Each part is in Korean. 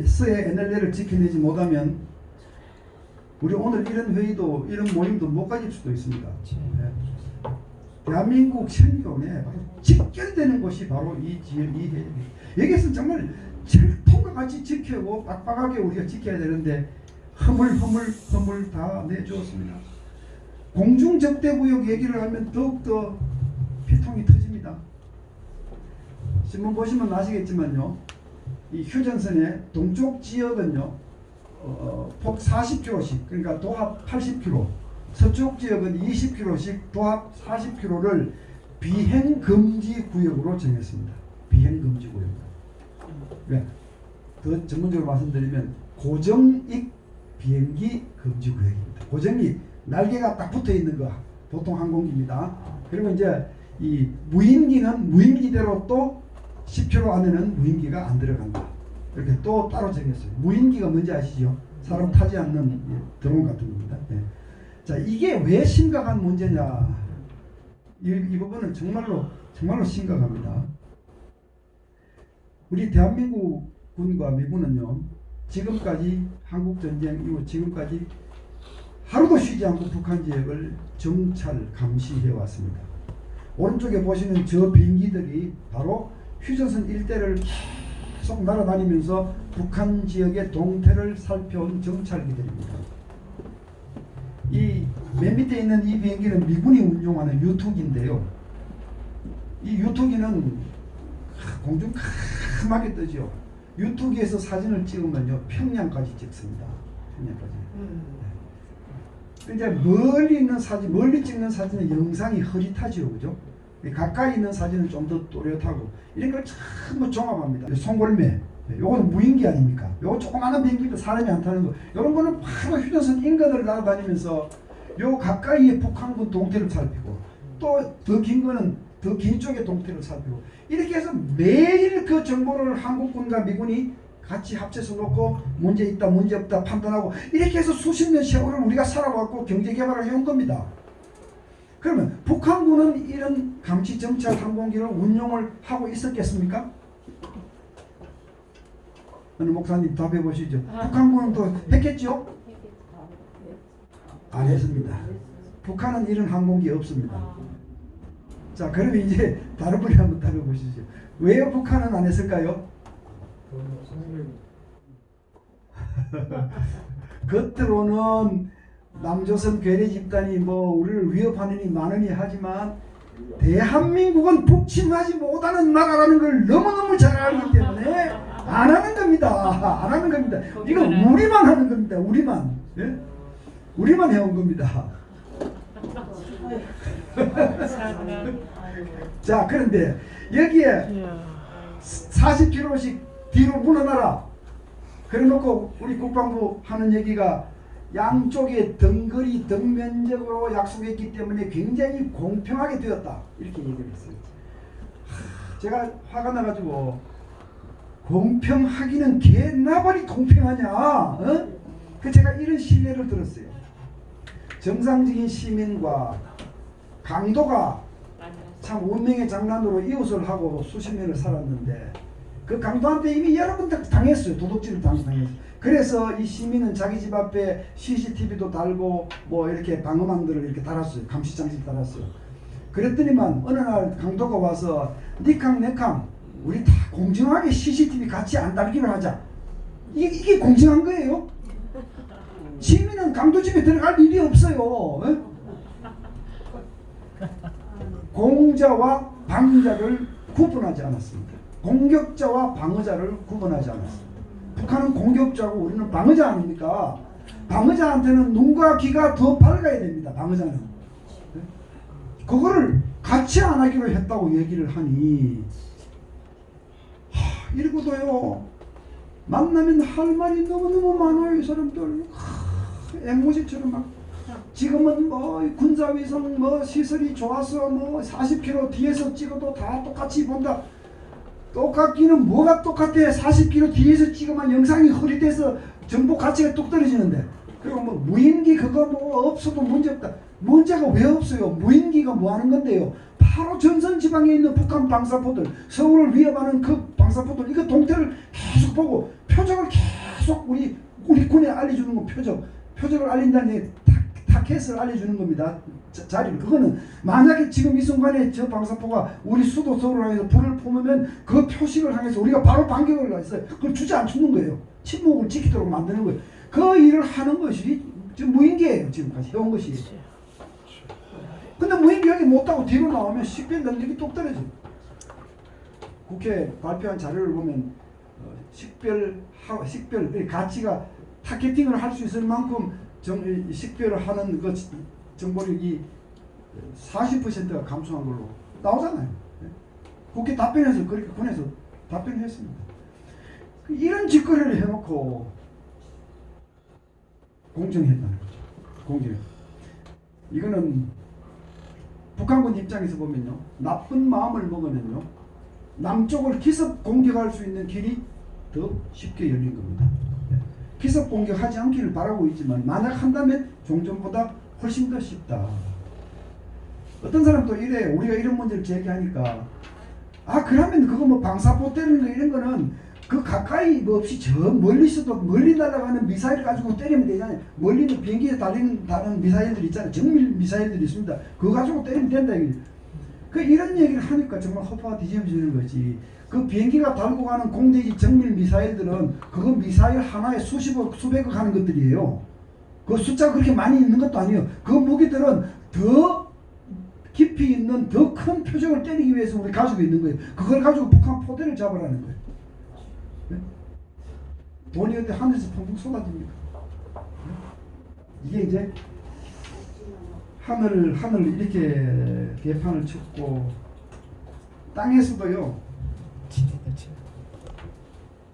스의 NLL을 지켜내지 못하면 우리 오늘 이런 회의도 이런 모임도 못 가질 수도 있습니다. 네. 대한민국 생존에 바로 직결되는 곳이 바로 이 지역 이 해협. 여기서 정말 철통과 같이 지켜고 빡빡하게 우리가 지켜야 되는데 허물 다 내주었습니다. 공중적대구역 얘기를 하면 더욱더 피통이 터집니다. 신문 보시면 아시겠지만요, 이 휴전선의 동쪽 지역은요, 폭 40km씩, 그러니까 도합 80km, 서쪽 지역은 20km씩 도합 40km를 비행금지구역으로 정했습니다. 비행금지구역. 네. 더 전문적으로 말씀드리면 고정익 비행기 금지구역입니다. 고정익, 날개가 딱 붙어 있는 거, 보통 항공기입니다. 그리고 이제 이 무인기는 무인기대로 또 10km 안에는 무인기가 안 들어간다. 이렇게 또 따로 정했어요. 무인기가 뭔지 아시죠? 사람 타지 않는 드론 같은 겁니다. 예. 자, 이게 왜 심각한 문제냐? 이 부분은 정말로 심각합니다. 우리 대한민국 군과 미군은요, 지금까지 한국전쟁 이후 지금까지 하루도 쉬지 않고 북한 지역을 정찰 감시해 왔습니다. 오른쪽에 보시는 저 비행기들이 바로 휴전선 일대를 계속 날아다니면서 북한 지역의 동태를 살펴온 정찰기들입니다. 이 맨 밑에 있는 이 비행기는 미군이 운용하는 유투기인데요. 이 유투기는 공중 까맣게 뜨죠. 유투기에서 사진을 찍으면요, 평양까지 찍습니다. 평양까지. 이제 멀리 있는 사진, 멀리 찍는 사진은 영상이 흐릿하죠, 그죠? 가까이 있는 사진은 좀 더 또렷하고 이런 걸 전부 종합합니다. 송골매, 요거는 무인기 아닙니까? 요거 조그마한 비행기도 사람이 안 타는 거. 이런 거는 바로 휴전선 인근을 날아다니면서 요 가까이의 북한군 동태를 살피고 또 더 긴 거는 더 긴 쪽의 동태를 살피고 이렇게 해서 매일 그 정보를 한국군과 미군이 같이 합쳐서 놓고 문제 있다 문제 없다 판단하고 이렇게 해서 수십 년 세월을 우리가 살아왔고 경제개발을 해온 겁니다. 그러면 북한군은 이런 감시 정찰 항공기를 운용을 하고 있었겠습니까? 어느 목사님 답해 보시죠. 북한군은 또 했겠죠? 안 했습니다. 북한은 이런 항공기 없습니다. 자, 그러면 이제 다른 분이 한번 답해 보시죠. 왜 북한은 안 했을까요? 겉으로는 남조선 괴뢰 집단이 뭐 우리를 위협하느니 마느니 하지만 대한민국은 북침하지 못하는 나라라는 걸 너무너무 잘 알기 때문에 안 하는 겁니다. 안 하는 겁니다. 이거 우리만 하는 겁니다. 우리만. 예? 우리만 해온 겁니다. 자, 그런데 여기에 40km씩 뒤로 물러나라. 그래놓고 우리 국방부 하는 얘기가 양쪽의 덩거리 덩면적으로 약속했기 때문에 굉장히 공평하게 되었다. 이렇게 얘기를 했어요. 제가 화가 나가지고 공평하기는 개나발이 공평하냐. 어? 그 제가 이런 신뢰를 들었어요. 정상적인 시민과 강도가 참 운명의 장난으로 이웃을 하고 수십 년을 살았는데 그 강도한테 이미 여러 번 당했어요. 도둑질을 당했어요. 그래서 이 시민은 자기 집 앞에 CCTV도 달고 뭐 이렇게 방어망들을 이렇게 달았어요. 감시장치 달았어요. 그랬더니만 어느 날 강도가 와서 니캉 내캉 우리 다 공정하게 CCTV 같이 안 달기로 하자. 이게 공정한 거예요? 시민은 강도 집에 들어갈 일이 없어요. 에? 공자와 방자를 구분하지 않았습니다. 공격자와 방어자를 구분하지 않았습니다. 북한은 공격자고 우리는 방어자 아닙니까? 방어자한테는 눈과 귀가 더 밝아야 됩니다. 방어자는. 그거를 같이 안 하기로 했다고 얘기를 하니 이러고도요 만나면 할 말이 너무너무 많아요. 이 사람들 앵무새처럼 막 지금은 뭐 군사위성 뭐 시설이 좋아서 뭐 40km 뒤에서 찍어도 다 똑같이 본다. 똑같기는 뭐가 똑같아. 40km 뒤에서 찍으면 영상이 흐릿해서 정보 가치가 뚝 떨어지는데. 그리고 뭐 무인기 그거 뭐 없어도 문제없다. 문제가 왜 없어요? 무인기가 뭐 하는 건데요? 바로 전선 지방에 있는 북한 방사포들, 서울을 위협하는 그 방사포들, 이거 동태를 계속 보고 표적을 계속 우리 군에 알려주는 건 표적을 알린다는 게 타켓을 알려주는 겁니다. 자리를. 그거는 만약에 지금 이 순간에 저 방사포가 우리 수도 서울을 향해서 불을 뿜으면 그 표식을 향해서 우리가 바로 반격을 했어요. 그걸 주저앉히는 거예요. 침묵을 지키도록 만드는 거예요. 그 일을 하는 것이 지금 무인기예요. 지금까지 해온 것이. 근데 무인기 여기 못하고 뒤로 나오면 식별 능력이 뚝 떨어져. 국회 발표한 자료를 보면 식별 가치가 타겟팅을 할 수 있을 만큼 식별을 하는 그 정보력이 40%가 감소한 걸로 나오잖아요. 국회 답변에서 그렇게 군에서 답변했습니다. 이런 짓거리를 해놓고 공정했다는 거죠. 공정. 이거는 북한군 입장에서 보면요, 나쁜 마음을 먹으면요, 남쪽을 기습 공격할 수 있는 길이 더 쉽게 열린 겁니다. 기습 공격하지 않기를 바라고 있지만 만약 한다면 종전보다 훨씬 더 쉽다. 어떤 사람도 이래, 우리가 이런 문제를 제기하니까 그러면 그거 뭐 방사포 때리는 거 이런 거는 그 가까이 뭐 없이 저 멀리서도 멀리 날아가는 미사일 가지고 때리면 되잖아요. 멀리는 비행기에 다른 미사일들이 있잖아요. 정밀 미사일들이 있습니다. 그거 가지고 때리면 된다. 이런 얘기를 하니까 정말 허파가 뒤집어지는 거지. 그 비행기가 달고 가는 공대지 정밀 미사일들은 그거 미사일 하나에 수십억, 수백억 하는 것들이에요. 그 숫자가 그렇게 많이 있는 것도 아니에요. 그 무기들은 더 깊이 있는 더 큰 표적을 때리기 위해서 우리 가지고 있는 거예요. 그걸 가지고 북한 포대를 잡으라는 거예요. 네? 돈이 어디 하늘에서 펑펑 쏟아집니까? 이게 이제 하늘을 이렇게 개판을 쳤고 땅에서도요.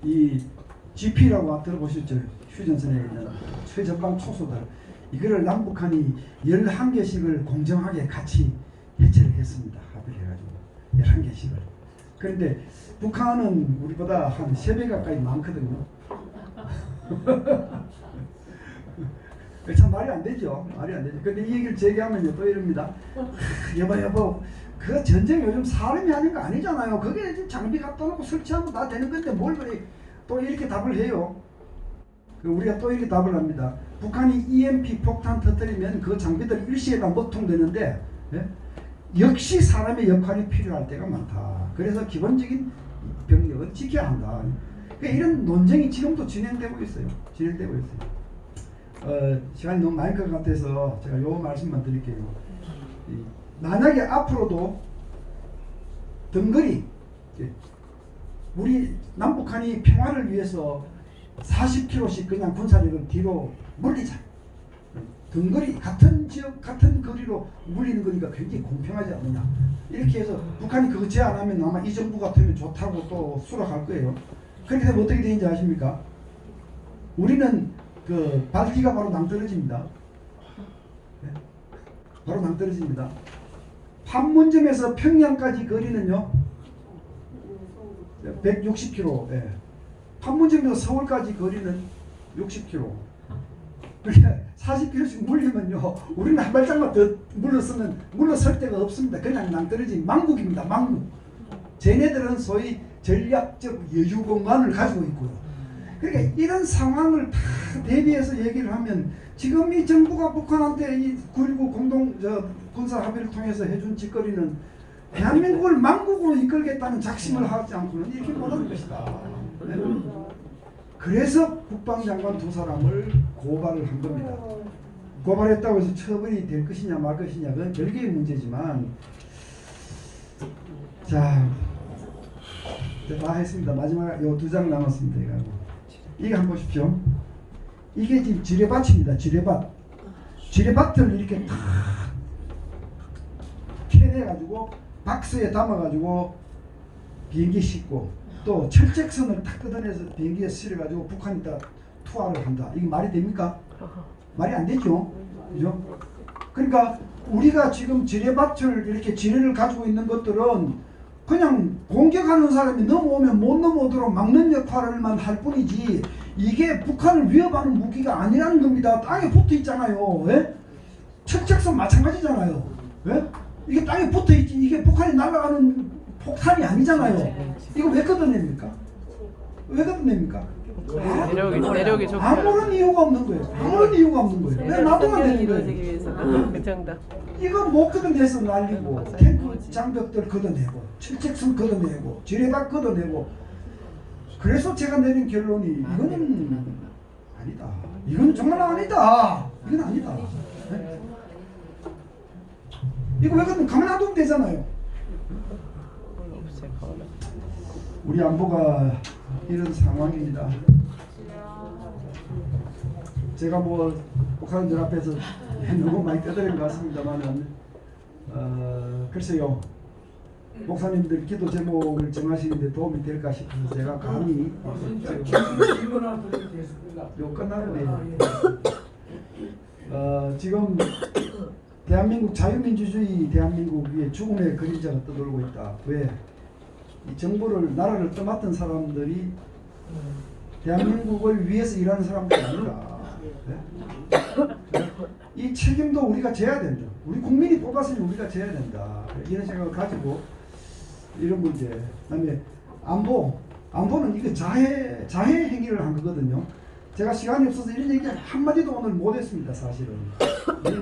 이 GP라고 들어보셨죠? 휴전선에 있는 최전방 초소들. 이거를 남북한이 11개씩을 공정하게 같이 해체를 했습니다. 합의를 해가지고 11개씩을. 그런데 북한은 우리보다 한 3배 가까이 많거든요. 참 말이 안 되죠. 말이 안 되죠. 근데 이 얘기를 제기하면요 또 이럽니다. 여보 그 전쟁 요즘 사람이 하는 거 아니잖아요. 그게 장비 갖다 놓고 설치하면 다 되는 건데 뭘 그래. 또 이렇게 답을 해요. 우리가 또 이렇게 답을 합니다. 북한이 EMP 폭탄 터뜨리면 그 장비들 일시에 다 먹통되는데 역시 사람의 역할이 필요할 때가 많다. 그래서 기본적인 병력은 지켜야 한다. 그러니까 이런 논쟁이 지금도 진행되고 있어요. 시간이 너무 많을 것 같아서 제가 요 말씀만 드릴게요. 만약에 앞으로도 덩거리 우리 남북한이 평화를 위해서 40km씩 그냥 군사력을 뒤로 물리자. 덩거리 같은 지역 같은 거리로 물리는 거니까 굉장히 공평하지 않느냐. 이렇게 해서 북한이 그거 제안하면 아마 이 정부 같으면 좋다고 또 수락할 거예요. 그렇게 되면 어떻게 되는지 아십니까? 우리는 그 발기가 바로 낭떠러집니다. 바로 낭떠러집니다. 판문점에서 평양까지 거리는요 160km. 판문점에서 서울까지 거리는 60km. 그러니까 40km씩 물리면요 우리는 한 발짝만 더 물러설 데가 없습니다. 그냥 낭떠러진 망국입니다. 망국. 쟤네들은 소위 전략적 여유 공간을 가지고 있고요. 그러니까 이런 상황을 다 대비해서 얘기를 하면 지금 이 정부가 북한한테 이 9.19 공동 군사 합의를 통해서 해준 짓거리는 대한민국을 망국으로 이끌겠다는 작심을 하지 않고는 이렇게 못하는 것이다. 네. 그래서 국방장관 2사람을 고발을 한 겁니다. 고발했다고 해서 처벌이 될 것이냐 말 것이냐 그건 별개의 문제지만 자, 다 했습니다. 마지막 요 2장 남았습니다. 이거 한번 보십시오. 이게 지금 지뢰밭입니다. 지뢰밭을 이렇게 탁 캐내가지고 박스에 담아가지고 비행기 싣고 또 철책선을 탁 뜯어내서 비행기에 실어가지고 북한에다 투하를 한다. 이게 말이 됩니까? 말이 안 되죠. 그죠? 그러니까 우리가 지금 지뢰밭을 이렇게 지뢰를 가지고 있는 것들은 그냥 공격하는 사람이 넘어오면 못 넘어오도록 막는 역할을만 할 뿐이지 이게 북한을 위협하는 무기가 아니라는 겁니다. 땅에 붙어 있잖아요. 예? 철책선 마찬가지잖아요. 예? 이게 땅에 붙어 있지 이게 북한이 날아가는 폭탄이 아니잖아요. 이거 왜 걷어냅니까? 왜 걷어냅니까? 내력이 좋고 아무런 이유가 없는 거예요. 아무런 이유가 없는 거예요. 왜 놔두면 되는 이루어지기 거예요. 위해서는 그 정답. 이거 못 걷어내서 날리고 탱크 장벽들 걷어내고 철책선 걷어내고 지뢰박 걷어내고 그래서 제가 내린 결론이 이거는 아니다. 이건 정말 아니다. 이건 아니다. 네? 이거 왜 그러면 가만 놔두면 되잖아요. 우리 안보가 이런 상황입니다. 제가 뭐 목사님들 앞에서 너무 많이 떠드는 것 같습니다만은 글쎄요, 목사님들 기도 제목을 정하시는데 도움이 될까 싶어서 제가 감히 요 끝나는데 지금 대한민국 자유민주주의 대한민국 위에 죽음의 그림자가 떠돌고 있다. 왜? 이 정부를 나라를 떠맡은 사람들이 대한민국을 위해서 일하는 사람들이 아니라 네? 이 책임도 우리가 져야 된다. 우리 국민이 뽑았으니 우리가 져야 된다. 이런 생각을 가지고 이런 문제. 그다음에 안보는 이거 자해 행위를 한 거거든요. 제가 시간이 없어서 이런 얘기 한마디도 오늘 못했습니다. 사실은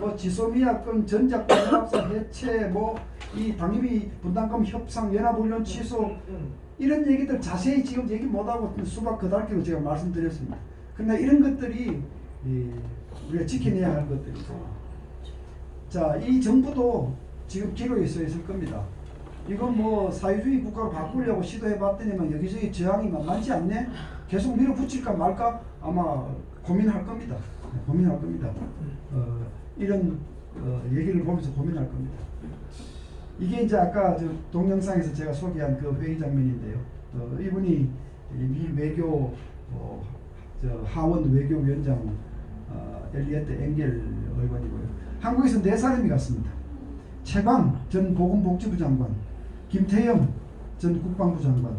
뭐 지소미아권 전작권 연합사 해체 뭐 이 방위비 분담금 협상 연합훈련 취소 이런 얘기들 자세히 지금 얘기 못하고 수박 거달기로 제가 말씀드렸습니다. 그러나 이런 것들이 우리가 지켜내야 할 것들이죠. 자, 이 정부도 지금 기로에 서 있을 겁니다. 이건 뭐 사회주의 국가로 바꾸려고 시도해봤더니만 여기저기 저항이 만만치 않네. 계속 밀어붙일까 말까 아마 고민할 겁니다. 고민할 겁니다. 이런 얘기를 보면서 고민할 겁니다. 이게 이제 아까 저 동영상에서 제가 소개한 그 회의 장면인데요. 이분이 미 외교 저 하원 외교위원장 엘리어트 엥겔 의원이고요. 한국에서 4사람이 갔습니다. 최광 전 보건복지부 장관, 김태영 전 국방부 장관,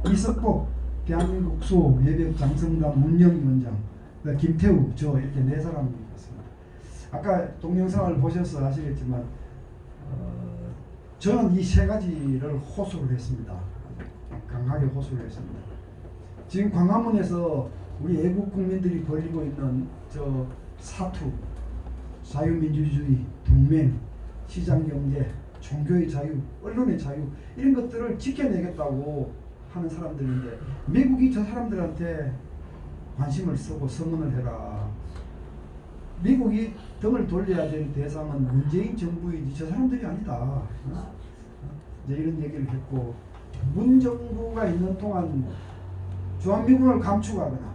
이석복 대한민국 수호 예배 장성단 운영위원장, 김태우 저 이렇게 4사람이 갔습니다. 아까 동영상을 보셔서 아시겠지만 저는 이 3가지를 호소를 했습니다. 강하게 호소를 했습니다. 지금 광화문에서 우리 애국 국민들이 벌이고 있는 저 사투, 자유민주주의, 동맹, 시장경제, 종교의 자유, 언론의 자유 이런 것들을 지켜내겠다고 하는 사람들인데 미국이 저 사람들한테 관심을 쓰고 서문을 해라. 미국이 등을 돌려야 될 대상은 문재인 정부이지 저 사람들이 아니다. 이제 이런 얘기를 했고 문 정부가 있는 동안 주한미군을 감축하거나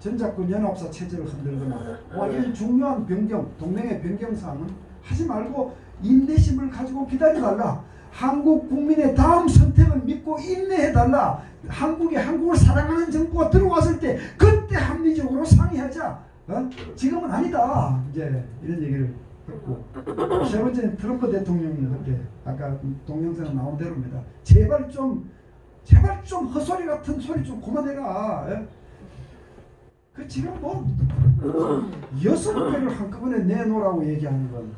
전작권 연합사 체제를 흔들거나 이런 중요한 변경, 동맹의 변경사항은 하지 말고 인내심을 가지고 기다려달라. 한국 국민의 다음 선택을 믿고 인내해달라. 한국을 사랑하는 정부가 들어왔을 때 그때 합리적으로 상의하자. 지금은 아니다. 이제 이런 얘기를 했고 3번째는 트럼프 대통령이 그때 아까 동영상에 나온 대로입니다. 제발 좀 헛소리 같은 소리 좀 그만해라. 그 지금 뭐 6배를 한꺼번에 내놓으라고 얘기하는 건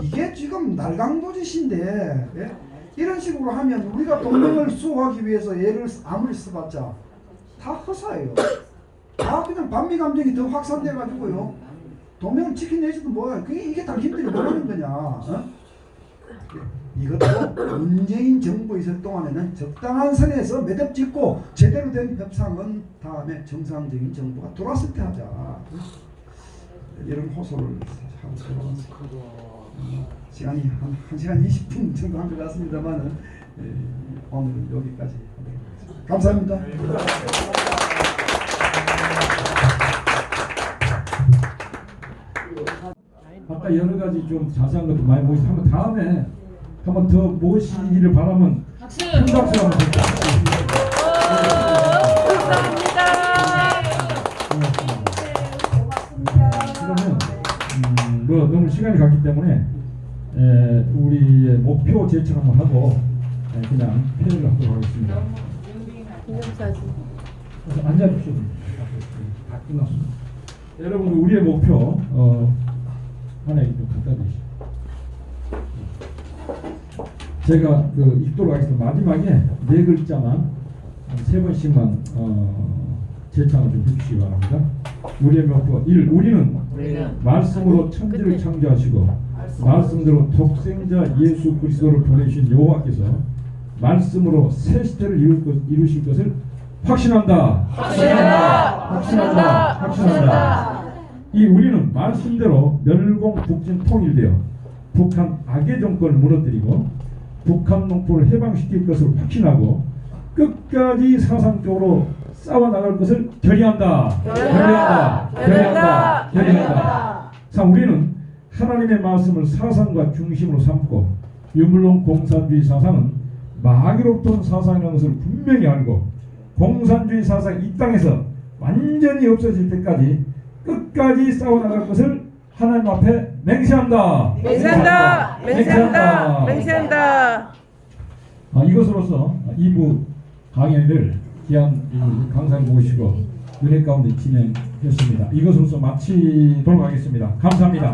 이게 지금 날강도짓인데 이런 식으로 하면 우리가 동맹을 수호하기 위해서 예를 아무리 써봤자 다 허사예요. 다 그냥 반미 감정이 더 확산돼 가지고요. 동맹을 지켜내지도 뭐야. 이게 당신들이 뭐라는 거냐. 이것도 문재인 정부 있을 동안에는 적당한 선에서 매듭 짓고 제대로 된 협상은 다음에 정상적인 정부가 들어왔을 때 하자. 이런 호소를 하고 들어왔습니다. 시간이 한 1시간 20분 정도 한 것 같습니다만은 오늘은 여기까지 하도록 하겠습니다. 감사합니다. 아까 여러 가지 좀 자세한 것도 많이 보시고 한번 다음에 한번 더 모시기를 바라면 큰 박수 한번 부탁드립니다. 그러면 뭐 너무 시간이 갔기 때문에 우리의 목표 제청 한번 하고 그냥 회의를 하도록 하겠습니다. 앉아주셔도 됩니다. 다 끝났습니다. 여러분 우리의 목표 하나 좀 갖다 주시죠. 제가 읽도록 하겠습니다. 마지막에 4글자만 3번씩만 재창을 좀 해주시기 바랍니다. 우리의 목표 1. 우리는 말씀으로 천지를 창조하시고 말씀대로 독생자 예수 그리스도를 보내신 여호와께서 말씀으로 새 시대를 이루실 것을 확신한다. 확신한다. 이 우리는 말씀대로 멸공북진 통일되어 북한 악의 정권을 무너뜨리고 북한 농포를 해방시킬 것을 확신하고 끝까지 사상적으로 싸워나갈 것을 결의한다. 자, 우리는 하나님의 말씀을 사상과 중심으로 삼고 유물론 공산주의 사상은 마귀로부터 온 사상이라는 것을 분명히 알고 공산주의 사상이 이 땅에서 완전히 없어질 때까지 끝까지 싸워나갈 것을 하나님 앞에 맹세한다. 이것으로서 2부 강연을 귀한 강사를 모시고 은혜 가운데 진행했습니다. 이것으로서 마치도록 하겠습니다. 감사합니다.